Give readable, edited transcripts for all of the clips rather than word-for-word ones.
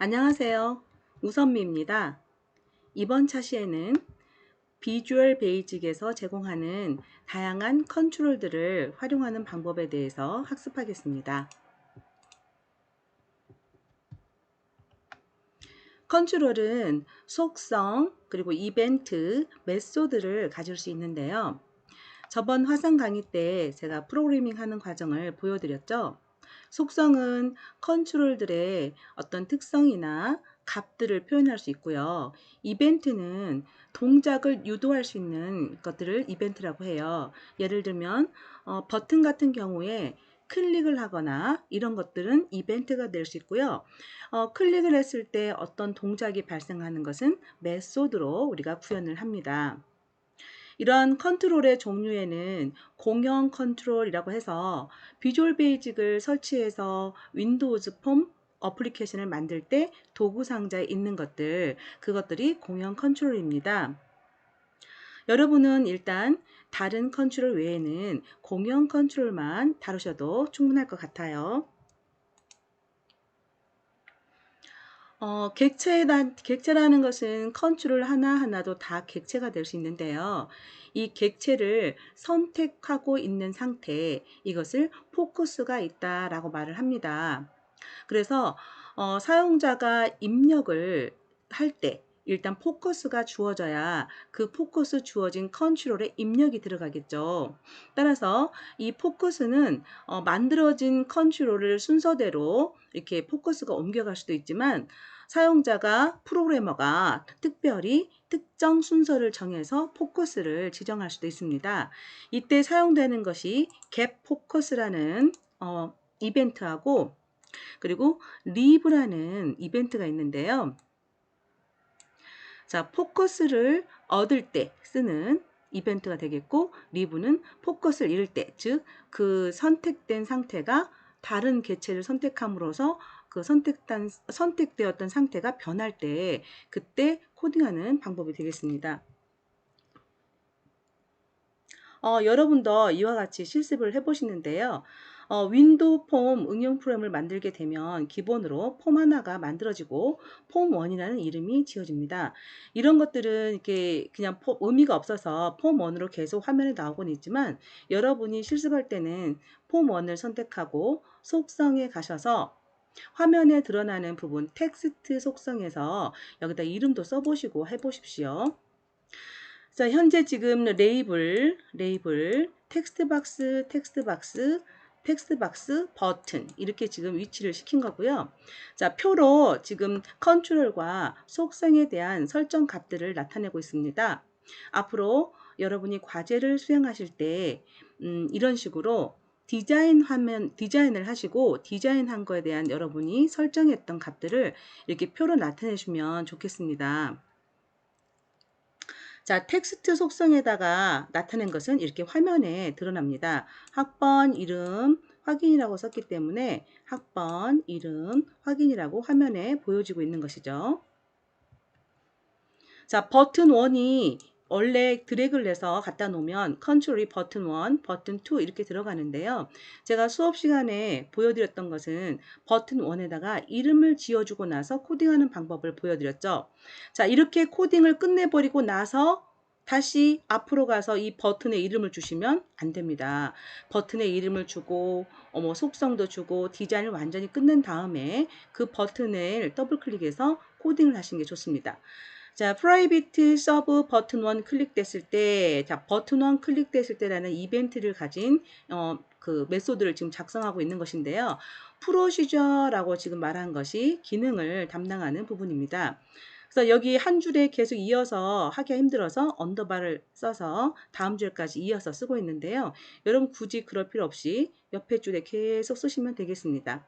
안녕하세요. 우선미입니다. 이번 차시에는 비주얼 베이직에서 제공하는 다양한 컨트롤들을 활용하는 방법에 대해서 학습하겠습니다. 컨트롤은 속성, 그리고 이벤트, 메소드를 가질 수 있는데요. 저번 화상 강의 때 제가 프로그래밍 하는 과정을 보여드렸죠. 속성은 컨트롤들의 어떤 특성이나 값들을 표현할 수 있고요. 이벤트는 동작을 유도할 수 있는 것들을 이벤트라고 해요. 예를 들면 버튼 같은 경우에 클릭을 하거나 이런 것들은 이벤트가 될 수 있고요. 클릭을 했을 때 어떤 동작이 발생하는 것은 메소드로 우리가 구현을 합니다. 이런 컨트롤의 종류에는 공형 컨트롤이라고 해서 비주얼 베이직을 설치해서 윈도우즈 폼 어플리케이션을 만들 때 도구 상자에 있는 것들, 그것들이 공형 컨트롤입니다. 여러분은 일단 다른 컨트롤 외에는 공형 컨트롤만 다루셔도 충분할 것 같아요. 객체라는 것은 컨트롤 하나하나도 다 객체가 될 수 있는데요. 이 객체를 선택하고 있는 상태, 이것을 포커스가 있다라고 말을 합니다. 그래서 사용자가 입력을 할 때 일단 포커스가 주어져야 그 포커스 주어진 컨트롤에 입력이 들어가겠죠. 따라서 이 포커스는 만들어진 컨트롤을 순서대로 이렇게 포커스가 옮겨갈 수도 있지만 사용자가 프로그래머가 특별히 특정 순서를 정해서 포커스를 지정할 수도 있습니다. 이때 사용되는 것이 get 포커스라는 이벤트하고 그리고 리브라는 이벤트가 있는데요. 자, 포커스를 얻을 때 쓰는 이벤트가 되겠고, 리브는 포커스를 잃을 때, 즉 그 선택된 상태가 다른 개체를 선택함으로써 그 선택되었던 상태가 변할 때 그때 코딩하는 방법이 되겠습니다. 여러분도 이와 같이 실습을 해보시는데요. 윈도우 폼 응용 프로그램을 만들게 되면 기본으로 폼 하나가 만들어지고 폼1이라는 이름이 지어집니다. 이런 것들은 이렇게 그냥 의미가 없어서 폼1으로 계속 화면에 나오곤 있지만 여러분이 실습할 때는 폼1을 선택하고 속성에 가셔서 화면에 드러나는 부분 텍스트 속성에서 여기다 이름도 써보시고 해보십시오. 자, 현재 지금 레이블, 텍스트박스, 버튼 이렇게 지금 위치를 시킨 거고요. 자, 표로 지금 컨트롤과 속성에 대한 설정 값들을 나타내고 있습니다. 앞으로 여러분이 과제를 수행하실 때 이런 식으로 디자인을 하시고 디자인한 거에 대한 여러분이 설정했던 값들을 이렇게 표로 나타내 주면 좋겠습니다. 자, 텍스트 속성에다가 나타낸 것은 이렇게 화면에 드러납니다. 학번 이름 확인이라고 썼기 때문에 학번 이름 확인이라고 화면에 보여지고 있는 것이죠. 자, 버튼 1이 원래 드래그를 해서 갖다 놓으면 컨트롤이 버튼 1, 버튼 2 이렇게 들어가는데요. 제가 수업 시간에 보여드렸던 것은 버튼 1에다가 이름을 지어주고 나서 코딩하는 방법을 보여드렸죠. 자, 이렇게 코딩을 끝내버리고 나서 다시 앞으로 가서 이 버튼에 이름을 주시면 안 됩니다. 버튼에 이름을 주고 속성도 주고 디자인을 완전히 끝낸 다음에 그 버튼을 더블 클릭해서 코딩을 하시는 게 좋습니다. 자, 프라이빗 서브 버튼 1 클릭됐을 때, 자, 버튼 1 클릭됐을 때라는 이벤트를 가진 그 메소드를 지금 작성하고 있는 것인데요. 프로시저라고 지금 말한 것이 기능을 담당하는 부분입니다. 그래서 여기 한 줄에 계속 이어서 하기가 힘들어서 언더바를 써서 다음 줄까지 이어서 쓰고 있는데요. 여러분 굳이 그럴 필요 없이 옆에 줄에 계속 쓰시면 되겠습니다.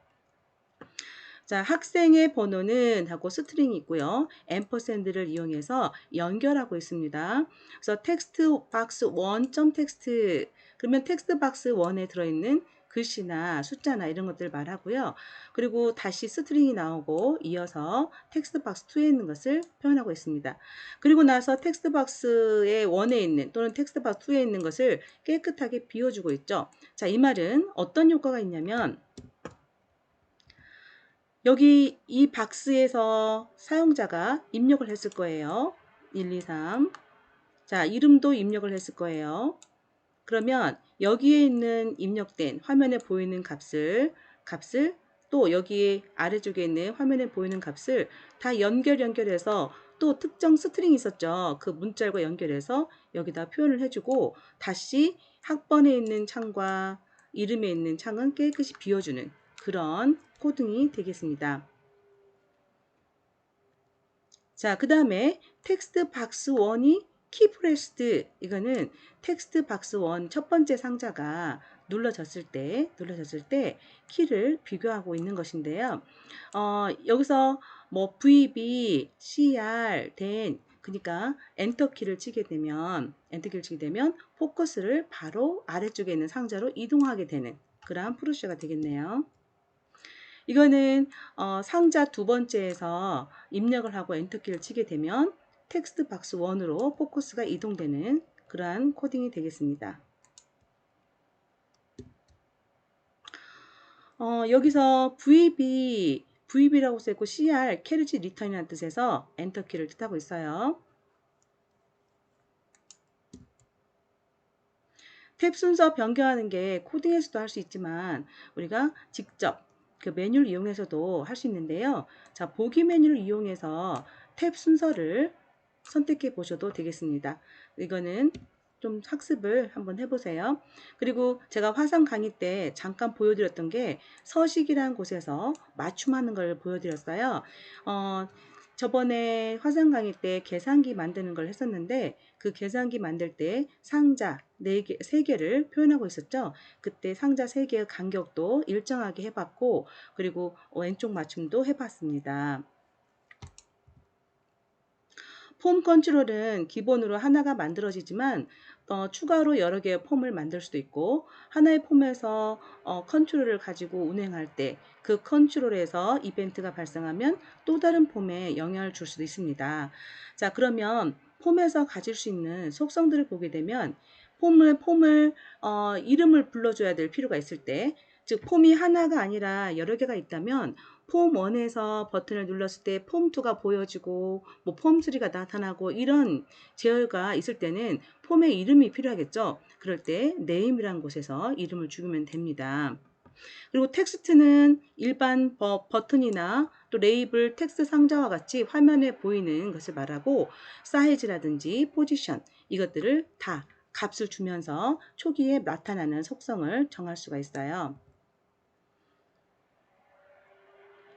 자, 학생의 번호는 하고 스트링이 있고요. 앰퍼샌드를 이용해서 연결하고 있습니다. 그래서 텍스트 박스 1.txt 그러면 텍스트 박스 1에 들어있는 글씨나 숫자나 이런 것들 말하고요. 그리고 다시 스트링이 나오고 이어서 텍스트 박스 2에 있는 것을 표현하고 있습니다. 그리고 나서 텍스트 박스의 1에 있는 또는 텍스트 박스 2에 있는 것을 깨끗하게 비워주고 있죠. 자, 이 말은 어떤 효과가 있냐면 여기 이 박스에서 사용자가 입력을 했을 거예요. 1, 2, 3. 자, 이름도 입력을 했을 거예요. 그러면 여기에 있는 입력된 화면에 보이는 값을 또 여기 아래쪽에 있는 화면에 보이는 값을 다 연결해서 또 특정 스트링이 있었죠. 그 문자열과 연결해서 여기다 표현을 해주고 다시 학번에 있는 창과 이름에 있는 창은 깨끗이 비워주는 그런 코딩이 되겠습니다. 자, 그 다음에 텍스트 박스 1이 키프레스트, 이거는 텍스트 박스 1 첫 번째 상자가 눌러졌을 때 키를 비교하고 있는 것인데요. 여기서 뭐 VB, CR, 된 그러니까 엔터키를 치게 되면 포커스를 바로 아래쪽에 있는 상자로 이동하게 되는 그러한 프로세스가 되겠네요. 이거는 상자 두 번째에서 입력을 하고 엔터키를 치게 되면 텍스트 박스 1으로 포커스가 이동되는 그러한 코딩이 되겠습니다. 여기서 VB라고 써있고 CR, 캐리지 리턴이라는 뜻에서 엔터키를 뜻하고 있어요. 탭 순서 변경하는 게 코딩에서도 할 수 있지만 우리가 직접 그 메뉴를 이용해서도 할 수 있는데요. 자, 보기 메뉴를 이용해서 탭 순서를 선택해 보셔도 되겠습니다. 이거는 좀 학습을 한번 해보세요. 그리고 제가 화상 강의 때 잠깐 보여드렸던 게 서식이라는 곳에서 맞춤하는 걸 보여드렸어요. 저번에 화상 강의 때 계산기 만드는 걸 했었는데 그 계산기 만들 때 상자 4개, 3개를 표현하고 있었죠. 그때 상자 3개의 간격도 일정하게 해봤고 그리고 왼쪽 맞춤도 해봤습니다. 폼 컨트롤은 기본으로 하나가 만들어지지만 추가로 여러 개의 폼을 만들 수도 있고 하나의 폼에서 컨트롤을 가지고 운행할 때 그 컨트롤에서 이벤트가 발생하면 또 다른 폼에 영향을 줄 수도 있습니다. 자, 그러면 폼에서 가질 수 있는 속성들을 보게 되면 폼을 이름을 불러줘야 될 필요가 있을 때, 즉 폼이 하나가 아니라 여러 개가 있다면 폼 1에서 버튼을 눌렀을 때 폼 2가 보여지고 뭐 폼 3가 나타나고 이런 제어가 있을 때는 폼의 이름이 필요하겠죠. 그럴 때 name이라는 곳에서 이름을 주면 됩니다. 그리고 텍스트는 일반 버튼이나 또 레이블 텍스트 상자와 같이 화면에 보이는 것을 말하고 사이즈라든지 포지션 이것들을 다 값을 주면서 초기에 나타나는 속성을 정할 수가 있어요.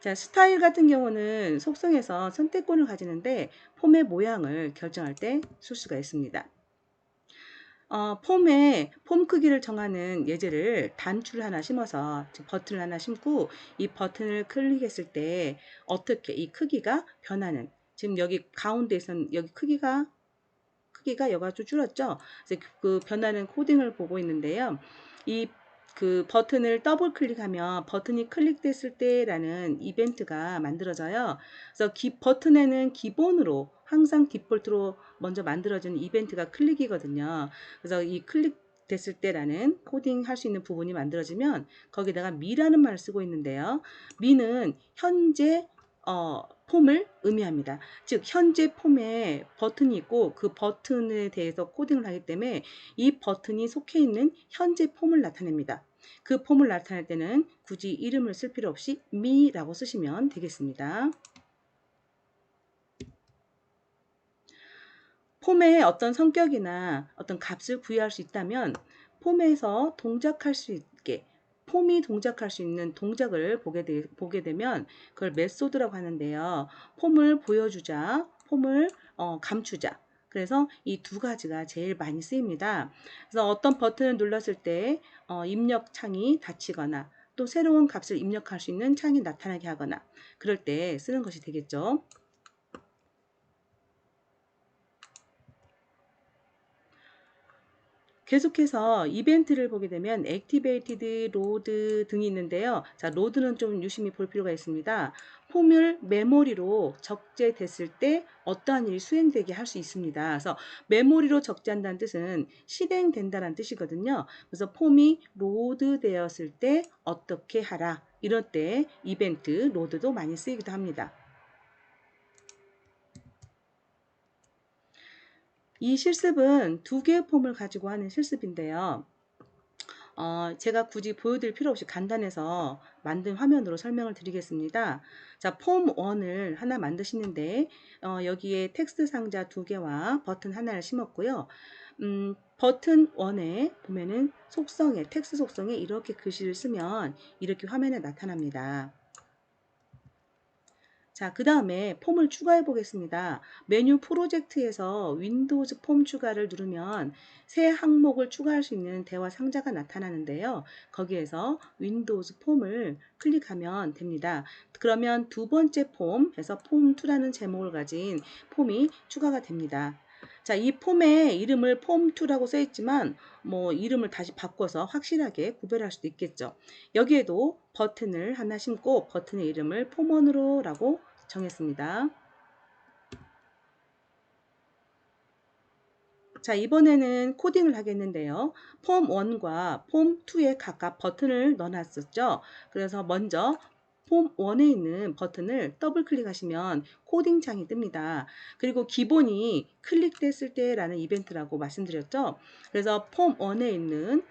자, 스타일 같은 경우는 속성에서 선택권을 가지는데 폼의 모양을 결정할 때 쓸 수가 있습니다. 폼 크기를 정하는 예제를 단추를 하나 심어서 버튼을 하나 심고 이 버튼을 클릭했을 때 어떻게 이 크기가 변하는 지금 여기 가운데에선 여기 크기가 여기가 좀 줄었죠. 그래서 그 변하는 코딩을 보고 있는데요. 이 그 버튼을 더블 클릭하면 버튼이 클릭됐을 때라는 이벤트가 만들어져요. 그래서 버튼에는 기본으로 항상 디폴트로 먼저 만들어지는 이벤트가 클릭이거든요. 그래서 이 클릭 됐을 때라는 코딩 할 수 있는 부분이 만들어지면 거기다가 미라는 말을 쓰고 있는데요. 미는 현재 폼을 의미합니다. 즉 현재 폼에 버튼이 있고 그 버튼에 대해서 코딩을 하기 때문에 이 버튼이 속해 있는 현재 폼을 나타냅니다. 그 폼을 나타낼 때는 굳이 이름을 쓸 필요 없이 me라고 쓰시면 되겠습니다. 폼에 어떤 성격이나 어떤 값을 부여할 수 있다면 폼에서 동작할 수 있게 폼이 동작할 수 있는 동작을 보게 되면 그걸 메소드라고 하는데요. 폼을 보여주자, 폼을 감추자. 그래서 이 두 가지가 제일 많이 쓰입니다. 그래서 어떤 버튼을 눌렀을 때 입력 창이 닫히거나 또 새로운 값을 입력할 수 있는 창이 나타나게 하거나 그럴 때 쓰는 것이 되겠죠. 계속해서 이벤트를 보게 되면 액티베이티드, 로드 등이 있는데요. 자, 로드는 좀 유심히 볼 필요가 있습니다. 폼을 메모리로 적재됐을 때 어떠한 일이 수행되게 할 수 있습니다. 그래서 메모리로 적재한다는 뜻은 실행된다는 뜻이거든요. 그래서 폼이 로드 되었을 때 어떻게 하라. 이럴 때 이벤트, 로드도 많이 쓰이기도 합니다. 이 실습은 두 개의 폼을 가지고 하는 실습인데요. 제가 굳이 보여드릴 필요 없이 간단해서 만든 화면으로 설명을 드리겠습니다. 자, 폼 1을 하나 만드시는데 여기에 텍스트 상자 2개와 버튼 하나를 심었고요. 버튼 1에 보면은 속성에, 텍스트 속성에 이렇게 글씨를 쓰면 이렇게 화면에 나타납니다. 자, 그 다음에 폼을 추가해 보겠습니다. 메뉴 프로젝트에서 윈도우즈 폼 추가를 누르면 새 항목을 추가할 수 있는 대화 상자가 나타나는데요. 거기에서 윈도우즈 폼을 클릭하면 됩니다. 그러면 두 번째 폼에서 폼2라는 제목을 가진 폼이 추가가 됩니다. 자, 이 폼의 이름을 폼2라고 써 있지만 뭐 이름을 다시 바꿔서 확실하게 구별할 수도 있겠죠. 여기에도 버튼을 하나 심고 버튼의 이름을 폼1으로 라고 정했습니다. 자, 이번에는 코딩을 하겠는데요. 폼 1과 폼 2에 각각 버튼을 넣어놨었죠. 그래서 먼저 폼 1에 있는 버튼을 더블 클릭하시면 코딩 창이 뜹니다. 그리고 기본이 클릭됐을 때라는 이벤트라고 말씀드렸죠. 그래서 폼 1에 있는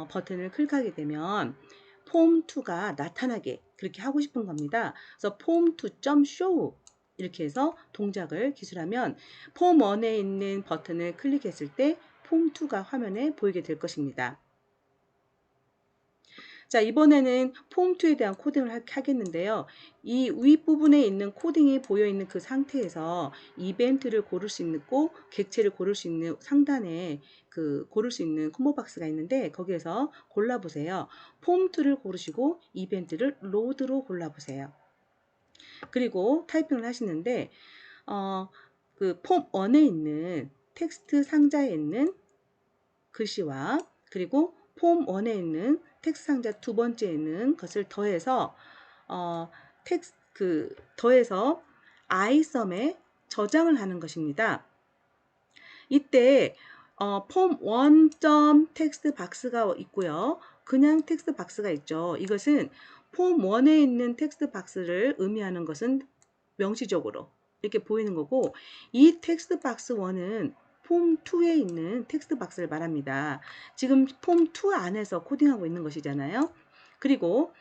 버튼을 클릭하게 되면 폼 2가 나타나게 그렇게 하고 싶은 겁니다. 그래서 폼2.show 이렇게 해서 동작을 기술하면 폼 1에 있는 버튼을 클릭했을 때 폼 2가 화면에 보이게 될 것입니다. 자, 이번에는 폼 2에 대한 코딩을 하겠는데요. 이 윗부분에 있는 코딩이 보여 있는 그 상태에서 이벤트를 고를 수 있고 객체를 고를 수 있는 상단에 고를 수 있는 콤보 박스가 있는데 거기에서 골라보세요. 폼 2를 고르시고 이벤트를 로드로 골라보세요. 그리고 타이핑을 하시는데 폼 1에 있는 텍스트 상자에 있는 글씨와 그리고 폼 1에 있는 텍스트 상자 두 번째에 있는 것을 더해서 더해서 iSum에 저장을 하는 것입니다. 이때 폼 1.텍스트 박스가 있고요. 그냥 텍스트 박스가 있죠. 이것은 폼 1에 있는 텍스트 박스를 의미하는 것은 명시적으로 이렇게 보이는 거고 이 텍스트 박스 1은 폼 2에 있는 텍스트 박스를 말합니다. 지금 폼 2 안에서 코딩하고 있는 것이잖아요. 그리고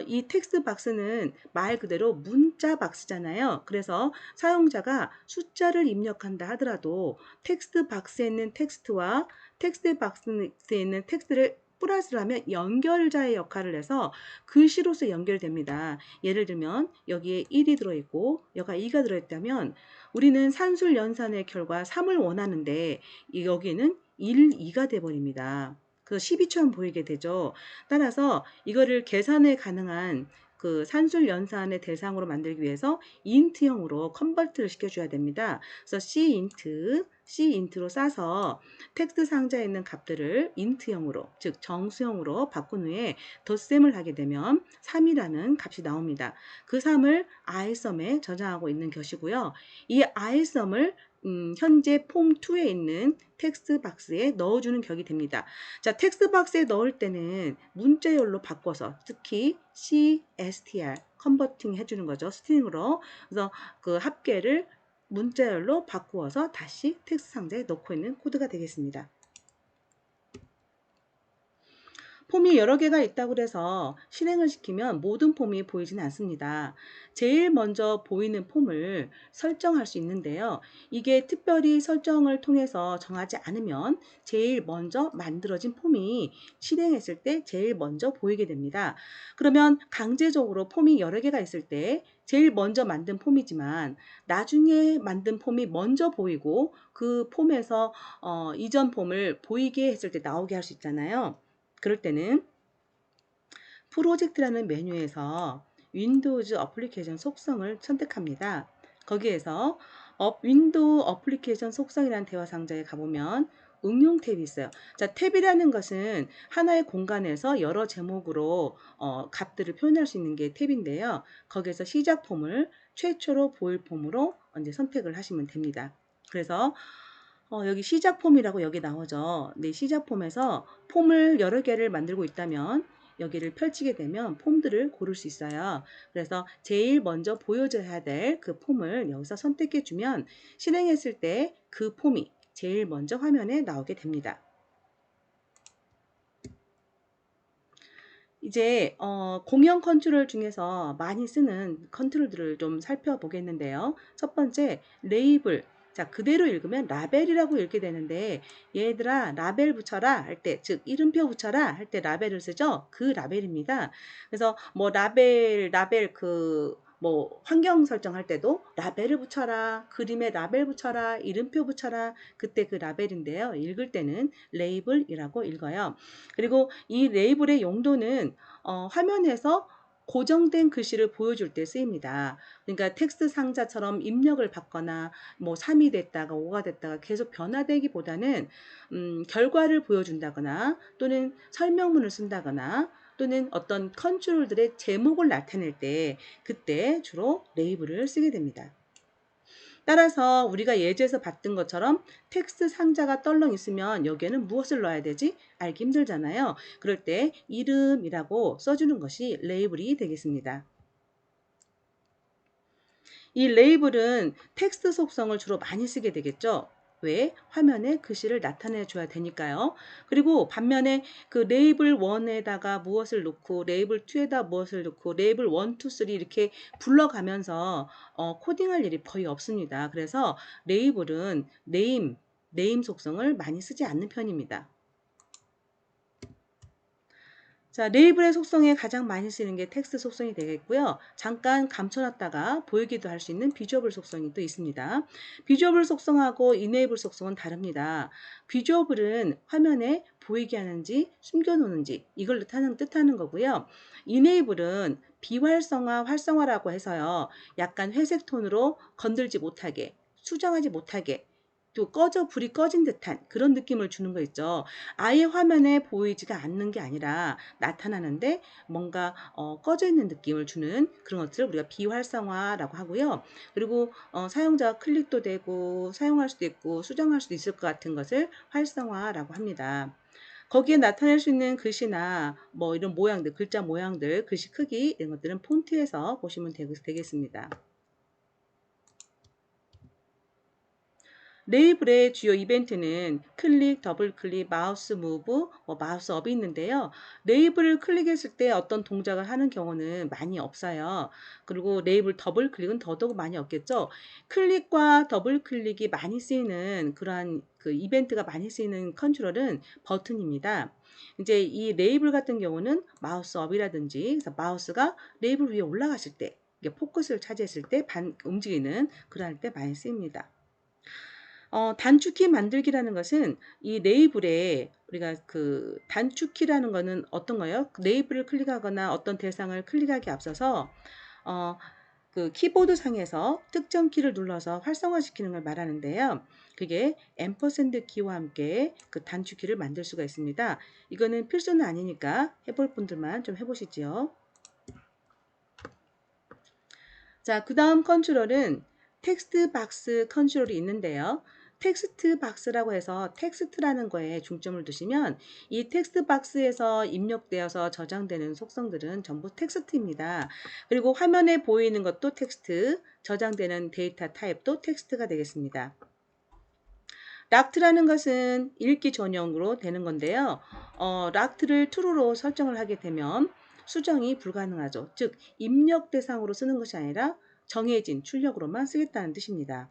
이 텍스트 박스는 말 그대로 문자 박스잖아요. 그래서 사용자가 숫자를 입력한다 하더라도 텍스트 박스에 있는 텍스트와 텍스트 박스에 있는 텍스트를 플러스를 하면 연결자의 역할을 해서 글씨로서 연결됩니다. 예를 들면 여기에 1이 들어있고 여기가 2가 들어있다면 우리는 산술 연산의 결과 3을 원하는데 여기에는 1, 2가 돼버립니다. 그래서 12처럼 보이게 되죠. 따라서 이거를 계산에 가능한 산술 연산의 대상으로 만들기 위해서 int형으로 컨버트를 시켜줘야 됩니다. 그래서 cint로 싸서 텍스트 상자에 있는 값들을 int형으로, 즉 정수형으로 바꾼 후에 덧셈을 하게 되면 3이라는 값이 나옵니다. 그 3을 iSum에 저장하고 있는 것이고요. 이 iSum을 현재 폼 2에 있는 텍스트 박스에 넣어주는 격이 됩니다. 자, 텍스트 박스에 넣을 때는 문자열로 바꿔서 특히 CSTR 컨버팅 해주는 거죠. 스트링으로. 그래서 그 합계를 문자열로 바꾸어서 다시 텍스트 상자에 넣고 있는 코드가 되겠습니다. 폼이 여러 개가 있다고 해서 실행을 시키면 모든 폼이 보이지는 않습니다. 제일 먼저 보이는 폼을 설정할 수 있는데요. 이게 특별히 설정을 통해서 정하지 않으면 제일 먼저 만들어진 폼이 실행했을 때 제일 먼저 보이게 됩니다. 그러면 강제적으로 폼이 여러 개가 있을 때 제일 먼저 만든 폼이지만 나중에 만든 폼이 먼저 보이고 그 폼에서 이전 폼을 보이게 했을 때 나오게 할 수 있잖아요. 그럴 때는 프로젝트라는 메뉴에서 윈도우즈 어플리케이션 속성을 선택합니다. 거기에서 윈도우 어플리케이션 속성이라는 대화 상자에 가보면 응용 탭이 있어요. 자, 탭이라는 것은 하나의 공간에서 여러 제목으로 값들을 표현할 수 있는 게 탭인데요. 거기에서 시작 폼을 최초로 보일 폼으로 이제 선택을 하시면 됩니다. 그래서 여기 시작 폼이라고 여기 나오죠. 네, 시작 폼에서 폼을 여러 개를 만들고 있다면 여기를 펼치게 되면 폼들을 고를 수 있어요. 그래서 제일 먼저 보여줘야 될 그 폼을 여기서 선택해 주면 실행했을 때 그 폼이 제일 먼저 화면에 나오게 됩니다. 이제 공형 컨트롤 중에서 많이 쓰는 컨트롤들을 좀 살펴보겠는데요. 첫 번째, 레이블. 자, 그대로 읽으면 라벨이라고 읽게 되는데, 얘들아, 라벨 붙여라 할 때, 즉, 이름표 붙여라 할 때 라벨을 쓰죠? 그 라벨입니다. 그래서 뭐 라벨 뭐 환경 설정할 때도 라벨을 붙여라, 그림에 라벨 붙여라, 이름표 붙여라, 그때 그 라벨인데요. 읽을 때는 레이블이라고 읽어요. 그리고 이 레이블의 용도는 화면에서 고정된 글씨를 보여줄 때 쓰입니다. 그러니까 텍스트 상자처럼 입력을 받거나 뭐 3이 됐다가 5가 됐다가 계속 변화되기보다는 결과를 보여준다거나 또는 설명문을 쓴다거나 또는 어떤 컨트롤들의 제목을 나타낼 때 그때 주로 레이블을 쓰게 됩니다. 따라서 우리가 예제에서 봤던 것처럼 텍스트 상자가 떨렁 있으면 여기에는 무엇을 넣어야 되지? 알기 힘들잖아요. 그럴 때 이름이라고 써주는 것이 레이블이 되겠습니다. 이 레이블은 텍스트 속성을 주로 많이 쓰게 되겠죠. 왜? 화면에 글씨를 나타내 줘야 되니까요. 그리고 반면에 그 레이블 1에다가 무엇을 넣고 레이블 2에다 무엇을 넣고 레이블 1, 2, 3 이렇게 불러가면서 코딩할 일이 거의 없습니다. 그래서 레이블은 네임 속성을 많이 쓰지 않는 편입니다. 자, 레이블의 속성에 가장 많이 쓰이는 게 텍스트 속성이 되겠고요. 잠깐 감춰놨다가 보이기도 할 수 있는 비주얼 속성이 또 있습니다. 비주얼 속성하고 이네이블 속성은 다릅니다. 비주얼은 화면에 보이게 하는지 숨겨놓는지 이걸 뜻하는 거고요. 이네이블은 비활성화, 활성화라고 해서요. 약간 회색 톤으로 건들지 못하게, 수정하지 못하게 또 불이 꺼진 듯한 그런 느낌을 주는 거 있죠. 아예 화면에 보이지가 않는 게 아니라 나타나는데 뭔가 꺼져 있는 느낌을 주는 그런 것들을 우리가 비활성화라고 하고요. 그리고 사용자가 클릭도 되고 사용할 수도 있고 수정할 수도 있을 것 같은 것을 활성화라고 합니다. 거기에 나타낼 수 있는 글씨나 뭐 이런 모양들, 글자 모양들, 글씨 크기 이런 것들은 폰트에서 보시면 되겠습니다. 레이블의 주요 이벤트는 클릭, 더블 클릭, 마우스 무브, 마우스 업이 있는데요. 레이블을 클릭했을 때 어떤 동작을 하는 경우는 많이 없어요. 그리고 레이블 더블 클릭은 더더욱 많이 없겠죠. 클릭과 더블 클릭이 많이 쓰이는 그러한 그 이벤트가 많이 쓰이는 컨트롤은 버튼입니다. 이제 이 레이블 같은 경우는 마우스 업이라든지 그래서 마우스가 레이블 위에 올라갔을 때 포커스를 차지했을 때 움직이는 그럴 때 많이 쓰입니다. 단축키 만들기라는 것은 이 레이블에 우리가 그 단축키라는 것은 어떤 거예요? 레이블을 클릭하거나 어떤 대상을 클릭하기 앞서서 그 키보드 상에서 특정 키를 눌러서 활성화시키는 걸 말하는데요. 그게 앰퍼샌드 키와 함께 그 단축키를 만들 수가 있습니다. 이거는 필수는 아니니까 해볼 분들만 좀 해보시죠. 자, 그 다음 컨트롤은 텍스트 박스 컨트롤이 있는데요. 텍스트 박스라고 해서 텍스트라는 거에 중점을 두시면 이 텍스트 박스에서 입력되어서 저장되는 속성들은 전부 텍스트입니다. 그리고 화면에 보이는 것도 텍스트, 저장되는 데이터 타입도 텍스트가 되겠습니다. 락트라는 것은 읽기 전용으로 되는 건데요. 락트를 true로 설정을 하게 되면 수정이 불가능하죠. 즉 입력 대상으로 쓰는 것이 아니라 정해진 출력으로만 쓰겠다는 뜻입니다.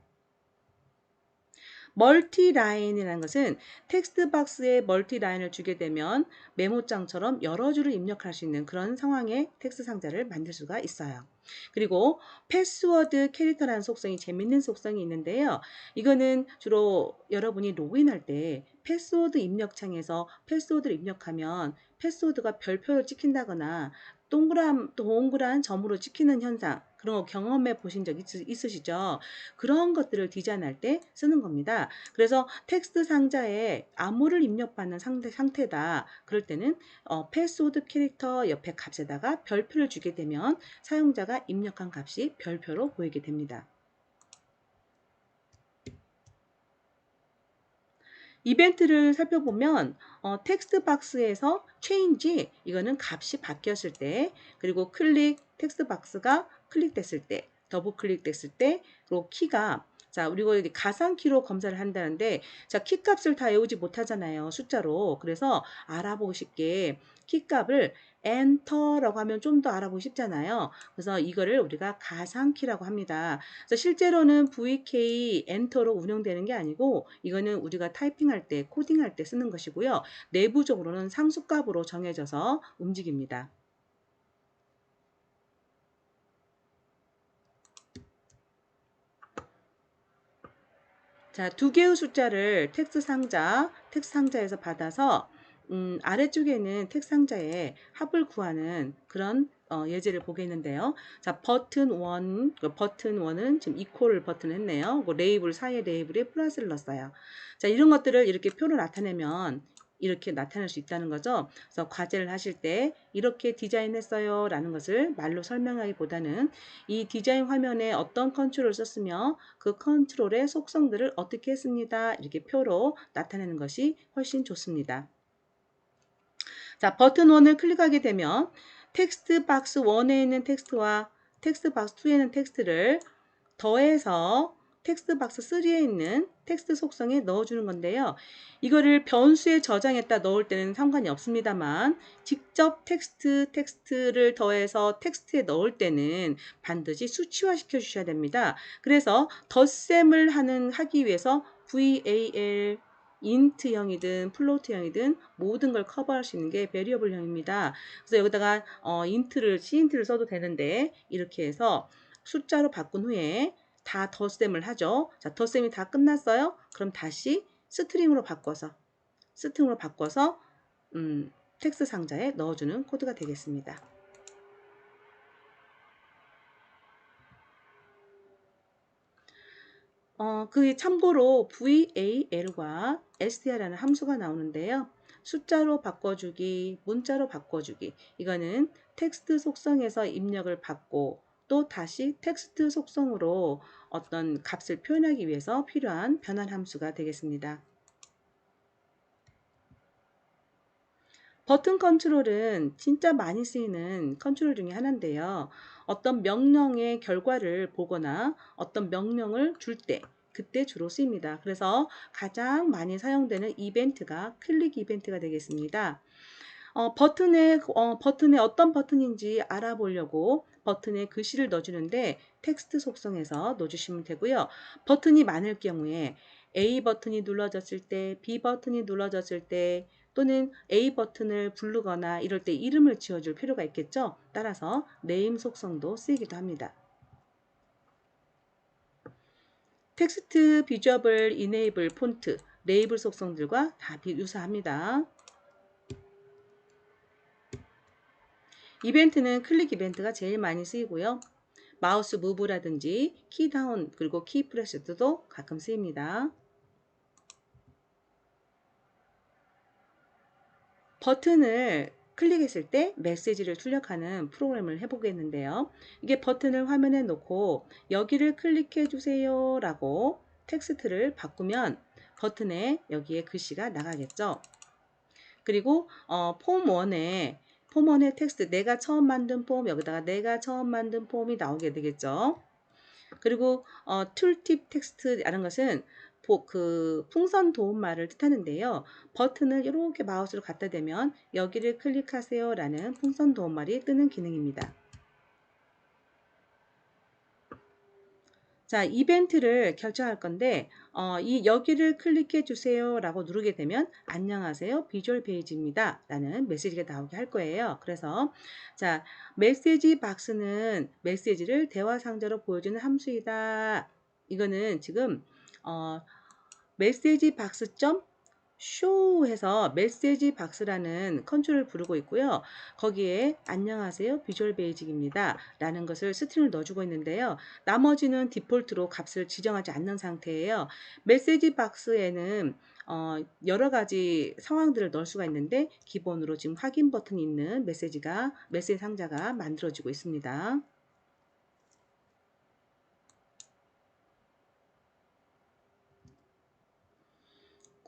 멀티라인이라는 것은 텍스트 박스에 멀티라인을 주게 되면 메모장처럼 여러 줄을 입력할 수 있는 그런 상황의 텍스트 상자를 만들 수가 있어요. 그리고 패스워드 캐릭터라는 속성이 재밌는 속성이 있는데요. 이거는 주로 여러분이 로그인할 때 패스워드 입력창에서 패스워드를 입력하면 패스워드가 별표로 찍힌다거나 동그란 점으로 찍히는 현상 그런 거 경험해 보신 적 있으시죠? 그런 것들을 디자인할 때 쓰는 겁니다. 그래서 텍스트 상자에 암호를 입력받는 상태다. 그럴 때는 패스워드 캐릭터 옆에 값에다가 별표를 주게 되면 사용자가 입력한 값이 별표로 보이게 됩니다. 이벤트를 살펴보면 텍스트 박스에서 change 이거는 값이 바뀌었을 때, 그리고 클릭 텍스트 박스가 클릭됐을 때, 더블 클릭됐을 때, 그리고 키가, 자, 우리가 이제 가상키로 검사를 한다는데, 자, 키 값을 다 외우지 못하잖아요, 숫자로. 그래서 알아보고 싶게 키 값을 엔터라고 하면 좀 더 알아보기 쉽잖아요. 그래서 이거를 우리가 가상키라고 합니다. 그래서 실제로는 VK 엔터로 운영되는 게 아니고, 이거는 우리가 타이핑할 때, 코딩할 때 쓰는 것이고요. 내부적으로는 상수값으로 정해져서 움직입니다. 자, 두 개의 숫자를 텍스트 상자에서 받아서 아래쪽에는 텍스트 상자의 합을 구하는 그런 예제를 보겠는데요. 자, 버튼 1은 지금 이퀄 버튼을 했네요. 그 레이블 사이에 레이블에 플러스를 넣었어요. 자, 이런 것들을 이렇게 표로 나타내면 이렇게 나타낼 수 있다는 거죠. 그래서 과제를 하실 때 이렇게 디자인했어요 라는 것을 말로 설명하기보다는 이 디자인 화면에 어떤 컨트롤을 썼으며 그 컨트롤의 속성들을 어떻게 했습니다. 이렇게 표로 나타내는 것이 훨씬 좋습니다. 자, 버튼 1을 클릭하게 되면 텍스트 박스 1에 있는 텍스트와 텍스트 박스 2에 있는 텍스트를 더해서 텍스트 박스 3에 있는 텍스트 속성에 넣어주는 건데요. 이거를 변수에 저장했다 넣을 때는 상관이 없습니다만 직접 텍스트를 더해서 텍스트에 넣을 때는 반드시 수치화 시켜 주셔야 됩니다. 그래서 덧셈을 하기 위해서 VAL 인트형이든 플로트형이든 모든 걸 커버할 수 있는 게 베리어블형입니다. 그래서 여기다가 c인트를 써도 되는데 이렇게 해서 숫자로 바꾼 후에 다 덧셈을 하죠. 자, 덧셈이 다 끝났어요. 그럼 다시 스트링으로 바꿔서 텍스트 상자에 넣어주는 코드가 되겠습니다. 그 참고로 VAL과 str이라는 함수가 나오는데요. 숫자로 바꿔주기, 문자로 바꿔주기. 이거는 텍스트 속성에서 입력을 받고 또 다시 텍스트 속성으로 어떤 값을 표현하기 위해서 필요한 변환 함수가 되겠습니다. 버튼 컨트롤은 진짜 많이 쓰이는 컨트롤 중에 하나인데요. 어떤 명령의 결과를 보거나 어떤 명령을 줄 때, 그때 주로 쓰입니다. 그래서 가장 많이 사용되는 이벤트가 클릭 이벤트가 되겠습니다. 버튼에 어떤 버튼인지 알아보려고 버튼에 글씨를 넣어주는데 텍스트 속성에서 넣어주시면 되고요. 버튼이 많을 경우에 A 버튼이 눌러졌을 때, B 버튼이 눌러졌을 때, 또는 A 버튼을 부르거나 이럴 때 이름을 지어줄 필요가 있겠죠. 따라서 네임 속성도 쓰이기도 합니다. 텍스트 비주얼 이네이블 폰트, 레이블 속성들과 다 유사합니다. 이벤트는 클릭 이벤트가 제일 많이 쓰이고요. 마우스 무브라든지 키 다운 그리고 키 프레스도 가끔 쓰입니다. 버튼을 클릭했을 때 메시지를 출력하는 프로그램을 해보겠는데요. 이게 버튼을 화면에 놓고 여기를 클릭해 주세요 라고 텍스트를 바꾸면 버튼에 여기에 글씨가 나가겠죠. 그리고 폼 1의 텍스트 내가 처음 만든 폼 여기다가 내가 처음 만든 폼이 나오게 되겠죠. 그리고 툴팁 텍스트라는 것은 그 풍선 도움말을 뜻하는데요. 버튼을 이렇게 마우스로 갖다 대면 여기를 클릭하세요 라는 풍선 도움말이 뜨는 기능입니다. 자, 이벤트를 결정할 건데 여기를 클릭해 주세요 라고 누르게 되면 안녕하세요 비주얼 페이지입니다 라는 메시지가 나오게 할 거예요. 그래서 자, 메시지 박스는 메시지를 대화 상자로 보여주는 함수이다. 이거는 지금 메시지 박스 점 쇼 해서 메시지 박스라는 컨트롤을 부르고 있고요. 거기에 안녕하세요 비주얼 베이직입니다 라는 것을 스트링을 넣어주고 있는데요. 나머지는 디폴트로 값을 지정하지 않는 상태예요. 메시지 박스에는 여러 가지 상황들을 넣을 수가 있는데 기본으로 지금 확인 버튼이 있는 메시지 상자가 만들어지고 있습니다.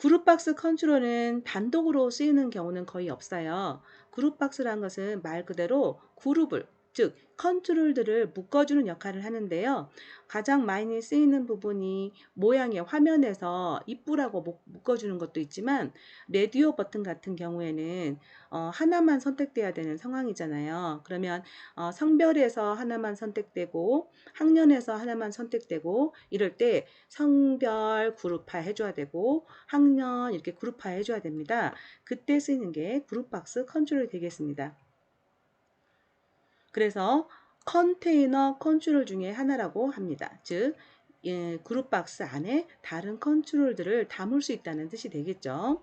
그룹박스 컨트롤은 단독으로 쓰이는 경우는 거의 없어요. 그룹박스라는 것은 말 그대로 그룹을, 즉 컨트롤들을 묶어주는 역할을 하는데요. 가장 많이 쓰이는 부분이 모양의 화면에서 이쁘라고 묶어주는 것도 있지만, 라디오 버튼 같은 경우에는 하나만 선택돼야 되는 상황이잖아요. 그러면 성별에서 하나만 선택되고 학년에서 하나만 선택되고 이럴 때 성별 그룹화 해줘야 되고 학년 이렇게 그룹화 해줘야 됩니다. 그때 쓰이는 게 그룹박스 컨트롤이 되겠습니다. 그래서 컨테이너 컨트롤 중에 하나라고 합니다. 즉 그룹박스 안에 다른 컨트롤들을 담을 수 있다는 뜻이 되겠죠.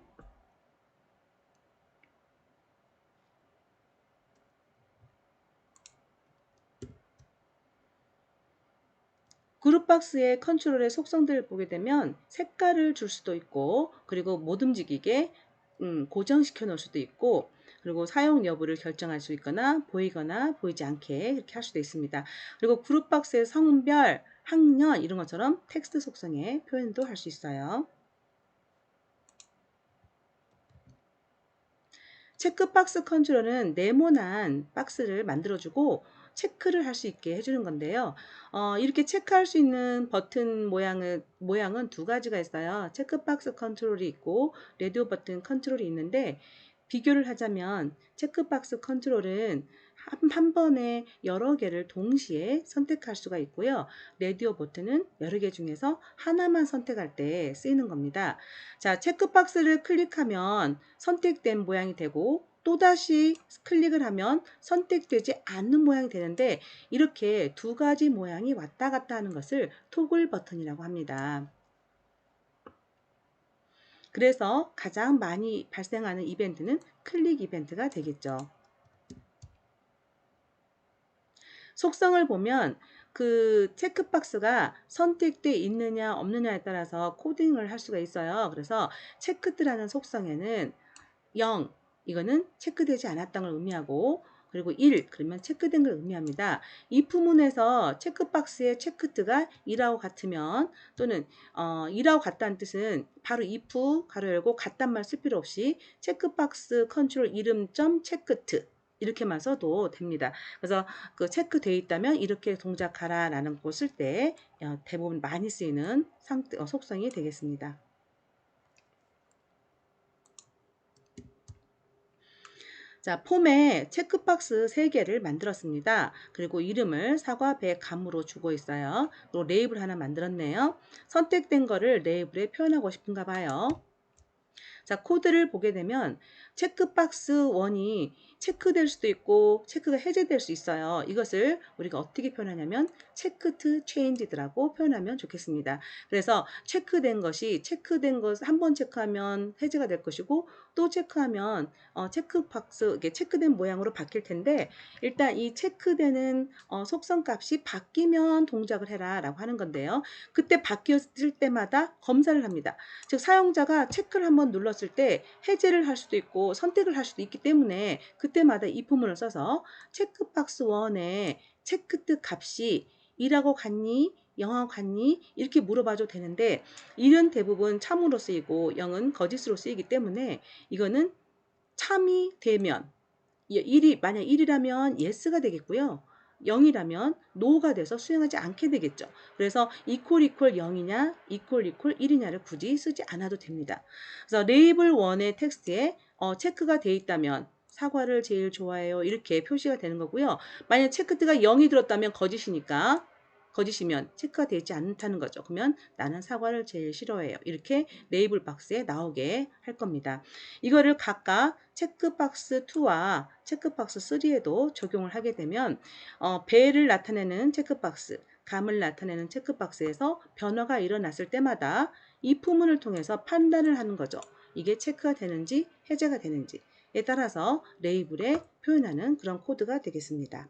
그룹박스의 컨트롤의 속성들을 보게 되면 색깔을 줄 수도 있고, 그리고 못 움직이게 고정시켜 놓을 수도 있고, 그리고 사용 여부를 결정할 수 있거나 보이거나 보이지 않게 이렇게 할 수도 있습니다. 그리고 그룹박스의 성별, 학년 이런 것처럼 텍스트 속성의 표현도 할 수 있어요. 체크박스 컨트롤은 네모난 박스를 만들어주고 체크를 할 수 있게 해주는 건데요. 이렇게 체크할 수 있는 버튼 모양은 두 가지가 있어요. 체크박스 컨트롤이 있고 라디오 버튼 컨트롤이 있는데, 비교를 하자면 체크박스 컨트롤은 한 번에 여러 개를 동시에 선택할 수가 있고요. 라디오 버튼은 여러 개 중에서 하나만 선택할 때 쓰이는 겁니다. 자, 체크박스를 클릭하면 선택된 모양이 되고, 또다시 클릭을 하면 선택되지 않는 모양이 되는데, 이렇게 두 가지 모양이 왔다 갔다 하는 것을 토글 버튼이라고 합니다. 그래서 가장 많이 발생하는 이벤트는 클릭 이벤트가 되겠죠. 속성을 보면 그 체크박스가 선택되어 있느냐 없느냐에 따라서 코딩을 할 수가 있어요. 그래서 체크드라는 속성에는 0, 이거는 체크되지 않았다는 걸 의미하고, 그리고 1, 그러면 체크된 걸 의미합니다. if문에서 체크박스의 체크드가 2라고 같으면, 또는 2라고 같다는 뜻은 바로 if 가로 열고 같단 말 쓸 필요 없이 체크박스 컨트롤 이름 점 체크드 이렇게만 써도 됩니다. 그래서 그 체크되어 있다면 이렇게 동작하라 라는 거 쓸 때 대부분 많이 쓰이는 속성이 되겠습니다. 자, 폼에 체크박스 3개를 만들었습니다. 그리고 이름을 사과, 배, 감으로 주고 있어요. 그리고 레이블 하나 만들었네요. 선택된 거를 레이블에 표현하고 싶은가 봐요. 자, 코드를 보게 되면 체크박스 1이 체크될 수도 있고 체크가 해제될 수 있어요. 이것을 우리가 어떻게 표현하냐면 체크드 체인지드라고 표현하면 좋겠습니다. 그래서 체크된 것 한 번 체크하면 해제가 될 것이고, 또 체크하면 체크박스 이게 체크된 모양으로 바뀔 텐데, 일단 이 체크되는 속성 값이 바뀌면 동작을 해라 라고 하는 건데요. 그때 바뀌었을 때마다 검사를 합니다. 즉 사용자가 체크를 한번 눌렀을 때 해제를 할 수도 있고 선택을 할 수도 있기 때문에, 그때마다 if문을 써서 체크박스 1의 체크드 값이 2라고 같니? 0하고 같니? 이렇게 물어봐도 되는데, 1은 대부분 참으로 쓰이고 0은 거짓으로 쓰이기 때문에 이거는 참이 되면 만약 1이라면 yes가 되겠고요. 0이라면 no가 돼서 수행하지 않게 되겠죠. 그래서 equal 0이냐 equal 1이냐를 굳이 쓰지 않아도 됩니다. 그래서 레이블 1의 텍스트에 체크가 되어 있다면 사과를 제일 좋아해요 이렇게 표시가 되는 거고요. 만약 체크가 0이 들었다면 거짓이면 체크가 되지 않다는 거죠. 그러면 나는 사과를 제일 싫어해요 이렇게 레이블 박스에 나오게 할 겁니다. 이거를 각각 체크박스 2와 체크박스 3에도 적용을 하게 되면 배를 나타내는 체크박스, 감을 나타내는 체크박스에서 변화가 일어났을 때마다 if문을 통해서 판단을 하는 거죠. 이게 체크가 되는지 해제가 되는지에 따라서 레이블에 표현하는 그런 코드가 되겠습니다.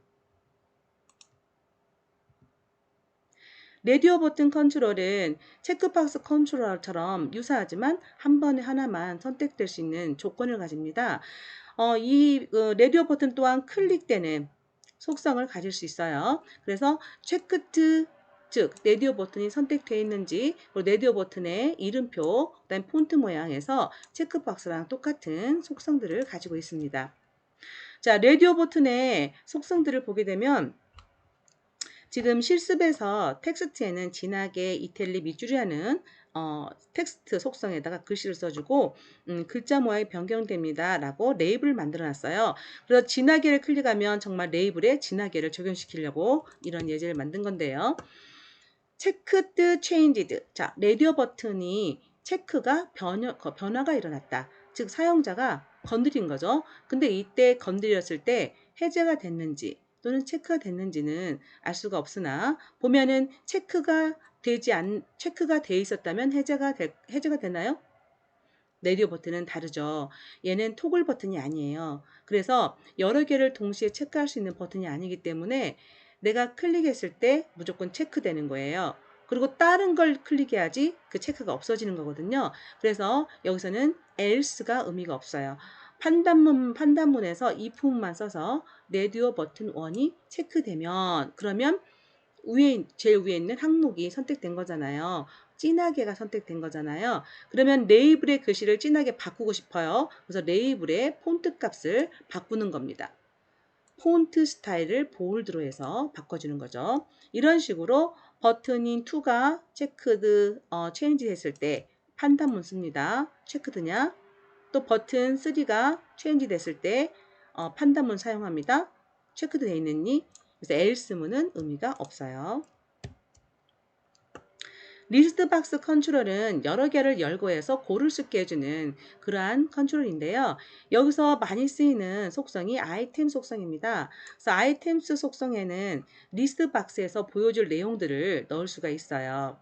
라디오 버튼 컨트롤은 체크박스 컨트롤처럼 유사하지만 한 번에 하나만 선택될 수 있는 조건을 가집니다. 이 라디오 버튼 또한 클릭되는 속성을 가질 수 있어요. 그래서 체크드 즉 레디오 버튼이 선택되어 있는지, 그리고 레디오 버튼의 이름표, 그다음 폰트 모양에서 체크박스랑 똑같은 속성들을 가지고 있습니다. 자, 레디오 버튼의 속성들을 보게 되면 지금 실습에서 텍스트에는 진하게 이탈릭 밑줄이라는 텍스트 속성에다가 글씨를 써주고 글자 모양이 변경됩니다 라고 레이블을 만들어 놨어요. 그래서 진하게를 클릭하면 정말 레이블에 진하게를 적용시키려고 이런 예제를 만든 건데요. 체크드 체인지드. 자, 레디오 버튼이 체크가 변화가 일어났다. 즉 사용자가 건드린 거죠. 근데 이때 건드렸을 때 해제가 됐는지 또는 체크가 됐는지는 알 수가 없으나, 보면은 체크가 돼 있었다면 해제가 되나요? 레디오 버튼은 다르죠. 얘는 토글 버튼이 아니에요. 그래서 여러 개를 동시에 체크할 수 있는 버튼이 아니기 때문에 내가 클릭했을 때 무조건 체크되는 거예요. 그리고 다른 걸 클릭해야지 그 체크가 없어지는 거거든요. 그래서 여기서는 else가 의미가 없어요. 판단문에서 if만 써서 레디오 버튼 1이 체크되면, 그러면 제일 위에 있는 항목이 선택된 거잖아요. 진하게가 선택된 거잖아요. 그러면 레이블의 글씨를 진하게 바꾸고 싶어요. 그래서 레이블의 폰트 값을 바꾸는 겁니다. 폰트 스타일을 볼드로 해서 바꿔주는 거죠. 이런 식으로 버튼인 2가 체크드 체인지 했을 때 판단문 씁니다. 체크드냐? 또 버튼 3가 체인지 됐을 때 판단문 사용합니다. 체크드 돼 있느니? 그래서 else문은 의미가 없어요. 리스트 박스 컨트롤은 여러 개를 열고 해서 고를 수 있게 해주는 그러한 컨트롤인데요. 여기서 많이 쓰이는 속성이 아이템 속성입니다. 그래서 아이템스 속성에는 리스트 박스에서 보여줄 내용들을 넣을 수가 있어요.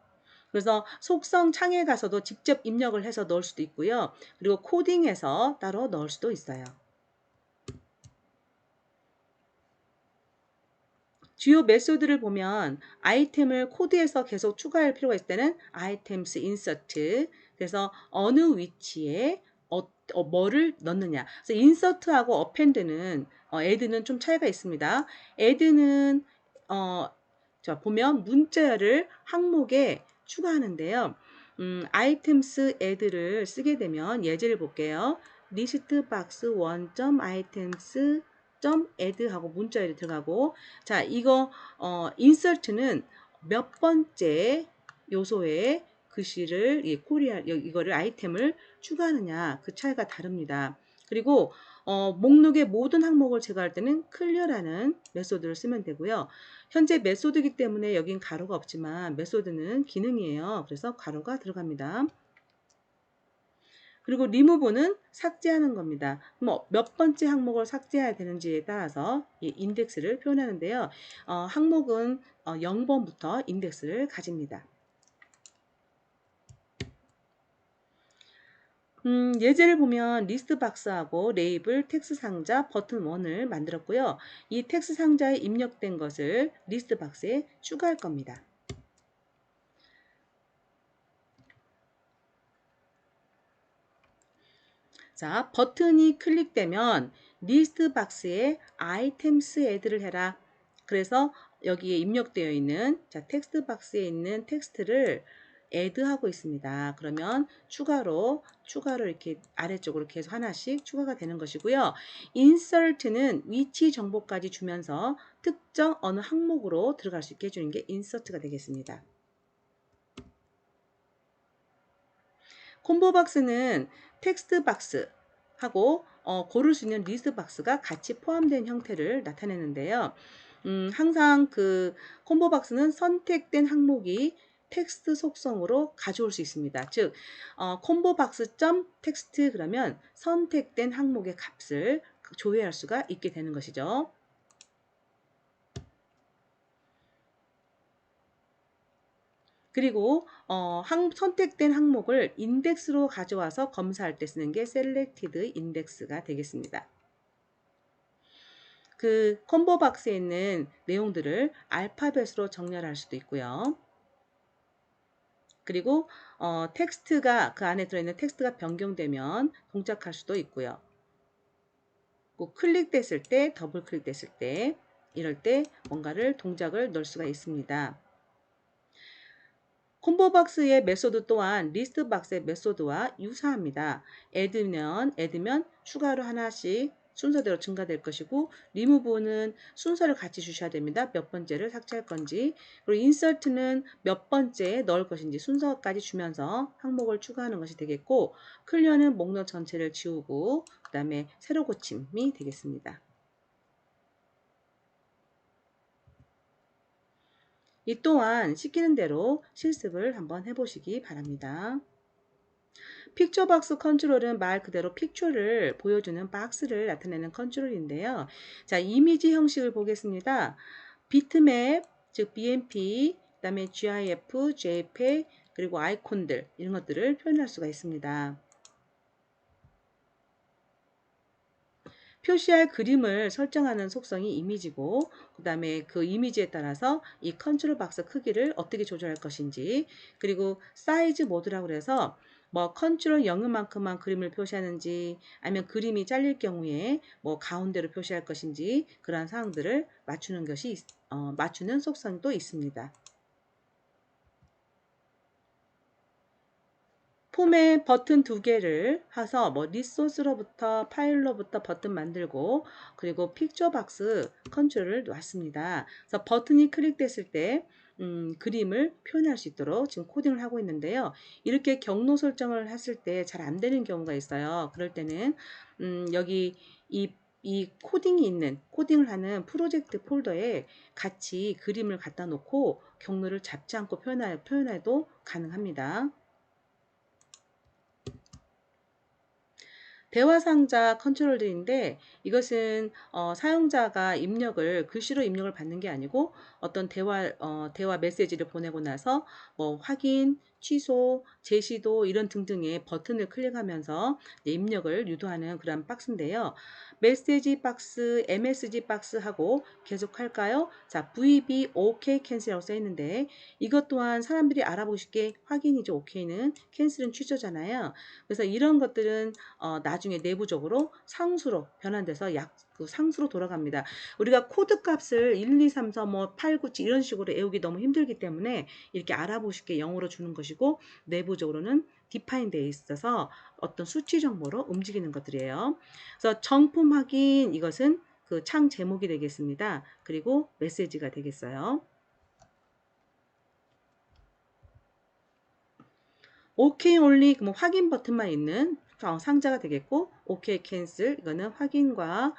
그래서 속성 창에 가서도 직접 입력을 해서 넣을 수도 있고요. 그리고 코딩해서 따로 넣을 수도 있어요. 주요 메소드를 보면 아이템을 코드에서 계속 추가할 필요가 있을 때는 items insert, 그래서 어느 위치에 뭐를 넣느냐. 그래서 insert하고 append는 add는 좀 차이가 있습니다. add는 자, 보면 문자열을 항목에 추가하는데요. items add를 쓰게 되면 예제를 볼게요. list box 1.items add 하고 문자열이 들어가고, 자, 이거 insert는 몇 번째 요소에 글씨를 이거를 아이템을 추가하느냐, 그 차이가 다릅니다. 그리고 목록의 모든 항목을 제거할 때는 clear라는 메소드를 쓰면 되고요. 현재 메소드이기 때문에 여긴 가로가 없지만 메소드는 기능이에요. 그래서 가로가 들어갑니다. 그리고 remove는 삭제하는 겁니다. 몇 번째 항목을 삭제해야 되는지에 따라서 이 인덱스를 표현하는데요. 항목은 0번부터 인덱스를 가집니다. 예제를 보면 리스트 박스하고 레이블 텍스트 상자 버튼 1을 만들었고요. 이 텍스트 상자에 입력된 것을 리스트 박스에 추가할 겁니다. 자, 버튼이 클릭되면 리스트 박스에 아이템스 애드를 해라. 그래서 여기에 입력되어 있는 텍스트 박스에 있는 텍스트를 애드하고 있습니다. 그러면 추가로 이렇게 아래쪽으로 계속 하나씩 추가가 되는 것이고요. 인서트는 위치 정보까지 주면서 특정 어느 항목으로 들어갈 수 있게 해주는 게 인서트가 되겠습니다. 콤보 박스는 텍스트 박스하고 고를 수 있는 리스트 박스가 같이 포함된 형태를 나타내는데요. 항상 그 콤보 박스는 선택된 항목이 텍스트 속성으로 가져올 수 있습니다. 즉, 콤보 박스 점 텍스트 그러면 선택된 항목의 값을 조회할 수가 있게 되는 것이죠. 그리고 선택된 항목을 인덱스로 가져와서 검사할 때 쓰는 게 selected index가 되겠습니다. 그 콤보 박스에 있는 내용들을 알파벳으로 정렬할 수도 있고요. 그리고 텍스트가 그 안에 들어있는 텍스트가 변경되면 동작할 수도 있고요. 클릭됐을 때, 더블 클릭됐을 때, 이럴 때 뭔가를 동작을 넣을 수가 있습니다. 콤보 박스의 메소드 또한 리스트 박스의 메소드와 유사합니다. add면 추가로 하나씩 순서대로 증가될 것이고 remove는 순서를 같이 주셔야 됩니다. 몇 번째를 삭제할 건지. 그리고 insert는 몇 번째 넣을 것인지 순서까지 주면서 항목을 추가하는 것이 되겠고 clear는 목록 전체를 지우고 그 다음에 새로 고침이 되겠습니다. 이 또한 시키는 대로 실습을 한번 해보시기 바랍니다. 픽처 박스 컨트롤은 말 그대로 픽처를 보여주는 박스를 나타내는 컨트롤인데요. 자, 이미지 형식을 보겠습니다. 비트맵, 즉 BMP, 그 다음에 GIF, JPEG, 그리고 아이콘들 이런 것들을 표현할 수가 있습니다. 표시할 그림을 설정하는 속성이 이미지고 그 다음에 그 이미지에 따라서 이 컨트롤 박스 크기를 어떻게 조절할 것인지 그리고 사이즈 모드라고 해서 뭐 컨트롤 영역만큼만 그림을 표시하는지 아니면 그림이 잘릴 경우에 뭐 가운데로 표시할 것인지 그러한 사항들을 맞추는 것이 맞추는 속성도 있습니다. 폼에 버튼 두 개를 해서 뭐 리소스로부터 파일로부터 버튼 만들고 그리고 픽처 박스 컨트롤을 놨습니다. 그래서 버튼이 클릭됐을 때 그림을 표현할 수 있도록 지금 코딩을 하고 있는데요. 이렇게 경로 설정을 했을 때 잘 안 되는 경우가 있어요. 그럴 때는 여기 이 코딩을 하는 프로젝트 폴더에 같이 그림을 갖다 놓고 경로를 잡지 않고 표현해도 가능합니다. 대화 상자 컨트롤들인데 이것은 사용자가 글씨로 입력을 받는 게 아니고 어떤 대화 메시지를 보내고 나서 뭐 확인, 취소, 제시도 이런 등등의 버튼을 클릭하면서 입력을 유도하는 그런 박스인데요. 메시지 박스, MSG 박스하고 계속 할까요? 자, VB OK 캔슬이라고 써 있는데 이것 또한 사람들이 알아보시기에 확인이죠. OK는 캔슬은 취소잖아요. 그래서 이런 것들은 나중에 내부적으로 상수로 변환돼서 그 상수로 돌아갑니다. 우리가 코드 값을 1, 2, 3, 4, 뭐 8, 9, 7 이런 식으로 외우기 너무 힘들기 때문에 이렇게 알아보시게 영어로 주는 것이고 내부적으로는 디파인 되어 있어서 어떤 수치 정보로 움직이는 것들이에요. 그래서 정품 확인 이것은 그 창 제목이 되겠습니다. 그리고 메시지가 되겠어요. OK only 그러면 확인 버튼만 있는 상자가 되겠고 OK cancel 이거는 확인과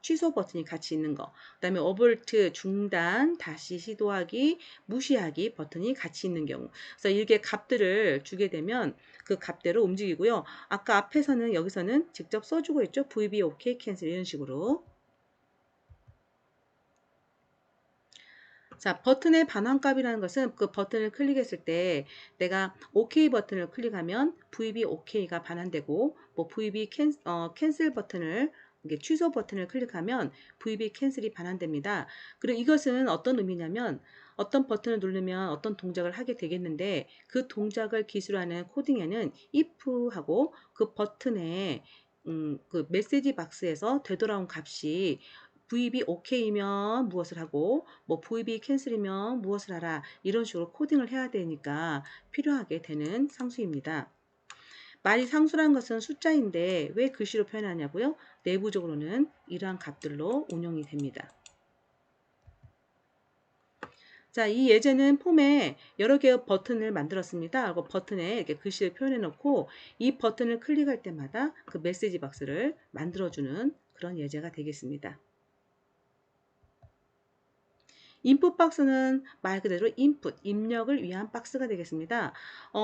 취소 버튼이 같이 있는 거. 그다음에 어볼트 중단, 다시 시도하기, 무시하기 버튼이 같이 있는 경우. 그래서 이렇게 값들을 주게 되면 그 값대로 움직이고요. 아까 앞에서는 여기서는 직접 써주고 있죠. VB OK cancel 이런 식으로. 자, 버튼의 반환값이라는 것은 그 버튼을 클릭했을 때 내가 OK 버튼을 클릭하면 VB OK가 반환되고 뭐 VB 캔슬 버튼을 이게 취소 버튼을 클릭하면 VB 캔슬이 반환됩니다. 그리고 이것은 어떤 의미냐면 어떤 버튼을 누르면 어떤 동작을 하게 되겠는데 그 동작을 기술하는 코딩에는 if하고 그 버튼에 그 메시지 박스에서 되돌아온 값이 VB OK이면 무엇을 하고 뭐 VB 캔슬이면 무엇을 하라 이런 식으로 코딩을 해야 되니까 필요하게 되는 상수입니다. 말이 상수라는 것은 숫자인데 왜 글씨로 표현하냐고요? 내부적으로는 이러한 값들로 운용이 됩니다. 자, 이 예제는 폼에 여러 개의 버튼을 만들었습니다. 그리고 버튼에 이렇게 글씨를 표현해 놓고 이 버튼을 클릭할 때마다 그 메시지 박스를 만들어주는 그런 예제가 되겠습니다. 인풋 박스는 말 그대로 인풋, 입력을 위한 박스가 되겠습니다.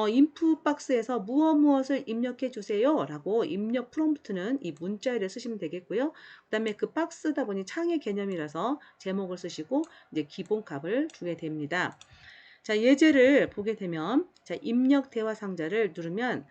인풋 박스에서 무엇을 입력해 주세요 라고 입력 프롬프트는 이 문자를 쓰시면 되겠고요. 그 다음에 그 박스다 보니 창의 개념이라서 제목을 쓰시고 이제 기본 값을 주게 됩니다. 자, 예제를 보게 되면 자, 입력 대화 상자를 누르면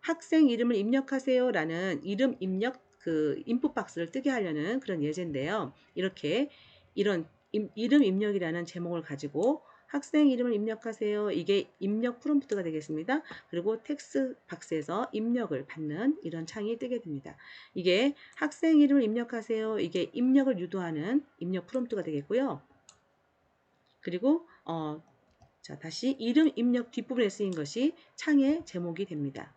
학생 이름을 입력하세요 라는 이름 입력 그 인풋 박스를 뜨게 하려는 그런 예제인데요. 이렇게 이런 이름 입력이라는 제목을 가지고 학생 이름을 입력하세요. 이게 입력 프롬프트가 되겠습니다. 그리고 텍스트 박스에서 입력을 받는 이런 창이 뜨게 됩니다. 이게 학생 이름을 입력하세요. 이게 입력을 유도하는 입력 프롬프트가 되겠고요. 그리고 자, 다시 이름 입력 뒷부분에 쓰인 것이 창의 제목이 됩니다.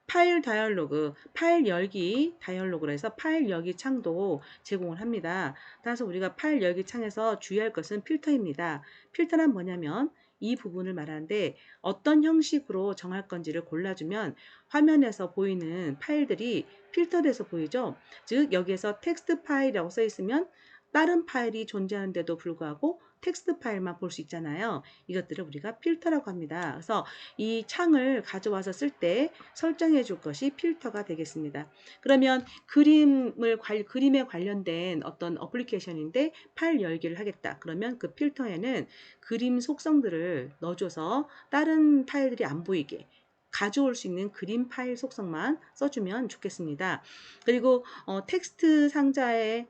파일 다이얼로그, 파일 열기 다이얼로그로 해서 파일 열기 창도 제공을 합니다. 따라서 우리가 파일 열기 창에서 주의할 것은 필터입니다. 필터란 뭐냐면 이 부분을 말하는데 어떤 형식으로 정할 건지를 골라주면 화면에서 보이는 파일들이 필터돼서 보이죠. 즉 여기에서 텍스트 파일이라고 써 있으면 다른 파일이 존재하는데도 불구하고 텍스트 파일만 볼 수 있잖아요. 이것들을 우리가 필터라고 합니다. 그래서 이 창을 가져와서 쓸 때 설정해 줄 것이 필터가 되겠습니다. 그러면 그림에 관련된 어떤 어플리케이션인데 파일 열기를 하겠다. 그러면 그 필터에는 그림 속성들을 넣어줘서 다른 파일들이 안 보이게 가져올 수 있는 그림 파일 속성만 써주면 좋겠습니다. 그리고 텍스트 상자에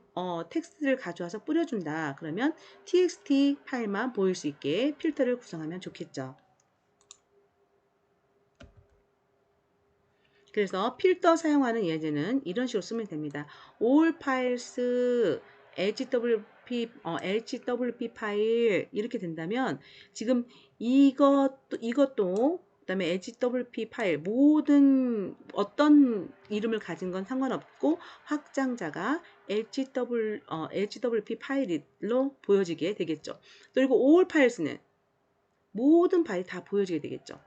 텍스트를 가져와서 뿌려준다. 그러면 txt 파일만 보일 수 있게 필터를 구성하면 좋겠죠. 그래서 필터 사용하는 예제는 이런 식으로 쓰면 됩니다. all files HWP 파일 이렇게 된다면 지금 이것도 그다음에 HWP 파일 모든 어떤 이름을 가진 건 상관없고 확장자가 HWP 파일로 보여지게 되겠죠. 그리고 all files는 모든 파일이 다 보여지게 되겠죠.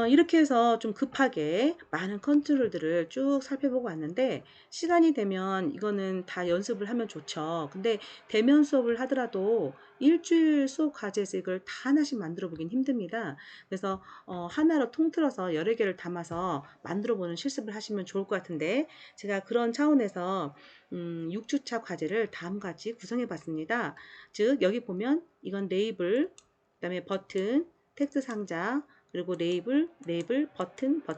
이렇게 해서 좀 급하게 많은 컨트롤들을 쭉 살펴보고 왔는데 시간이 되면 이거는 다 연습을 하면 좋죠. 근데 대면 수업을 하더라도 일주일 수업 과제에서 이걸 다 하나씩 만들어 보긴 힘듭니다. 그래서 하나로 통틀어서 여러 개를 담아서 만들어 보는 실습을 하시면 좋을 것 같은데 제가 그런 차원에서 6주차 과제를 다음과 같이 구성해 봤습니다. 즉 여기 보면 이건 레이블, 그다음에 버튼, 텍스트 상자, 그리고 레이블, 버튼, 그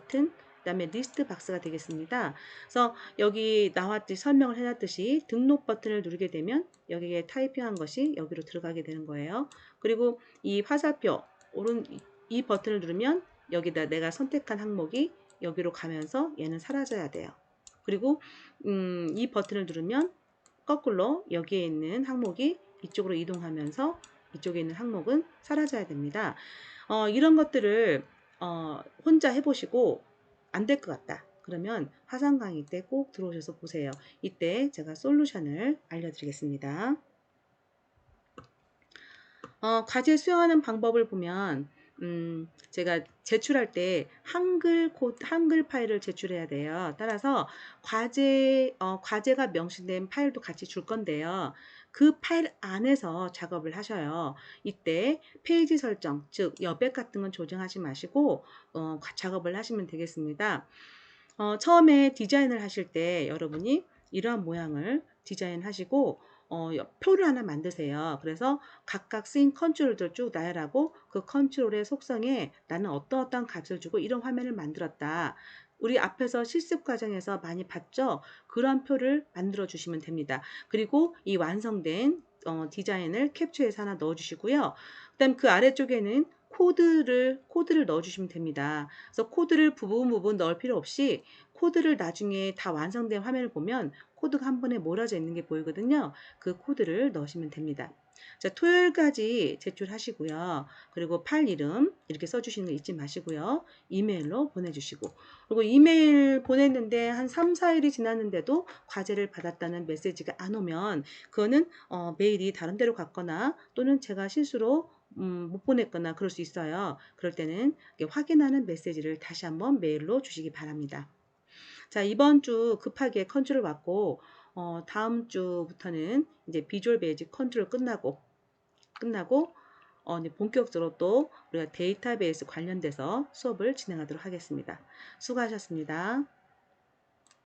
다음에 리스트 박스가 되겠습니다. 그래서 여기 설명을 해놨듯이 등록 버튼을 누르게 되면 여기에 타이핑한 것이 여기로 들어가게 되는 거예요. 그리고 이 화살표, 이 버튼을 누르면 여기다 내가 선택한 항목이 여기로 가면서 얘는 사라져야 돼요. 그리고 이 버튼을 누르면 거꾸로 여기에 있는 항목이 이쪽으로 이동하면서 이쪽에 있는 항목은 사라져야 됩니다. 이런 것들을 혼자 해보시고 안 될 것 같다. 그러면 화상 강의 때 꼭 들어오셔서 보세요. 이때 제가 솔루션을 알려드리겠습니다. 과제 수행하는 방법을 보면 제가 제출할 때 한글 파일을 제출해야 돼요. 따라서 과제가 명시된 파일도 같이 줄 건데요. 그 파일 안에서 작업을 하셔요. 이때 페이지 설정, 즉 여백 같은 건 조정하지 마시고 작업을 하시면 되겠습니다. 처음에 디자인을 하실 때 여러분이 이러한 모양을 디자인하시고 표를 하나 만드세요. 그래서 각각 쓰인 컨트롤들 쭉 나열하고 그 컨트롤의 속성에 나는 어떤 값을 주고 이런 화면을 만들었다. 우리 앞에서 실습 과정에서 많이 봤죠? 그런 표를 만들어 주시면 됩니다. 그리고 이 완성된 디자인을 캡처해서 하나 넣어 주시고요. 그다음 그 아래쪽에는 코드를 넣어 주시면 됩니다. 그래서 코드를 부분 넣을 필요 없이 코드를 나중에 다 완성된 화면을 보면 코드가 한 번에 몰아져 있는 게 보이거든요. 그 코드를 넣으시면 됩니다. 자, 토요일까지 제출하시고요. 그리고 파일 이름 이렇게 써주시는 거 잊지 마시고요. 이메일로 보내주시고 그리고 이메일 보냈는데 한 3, 4일이 지났는데도 과제를 받았다는 메시지가 안 오면 그거는 메일이 다른 데로 갔거나 또는 제가 실수로 못 보냈거나 그럴 수 있어요. 그럴 때는 확인하는 메시지를 다시 한번 메일로 주시기 바랍니다. 자, 이번 주 급하게 컨트롤 받고 다음 주부터는 이제 비주얼 베이직 컨트롤 끝나고 이제 본격적으로 또 우리가 데이터베이스 관련돼서 수업을 진행하도록 하겠습니다. 수고하셨습니다.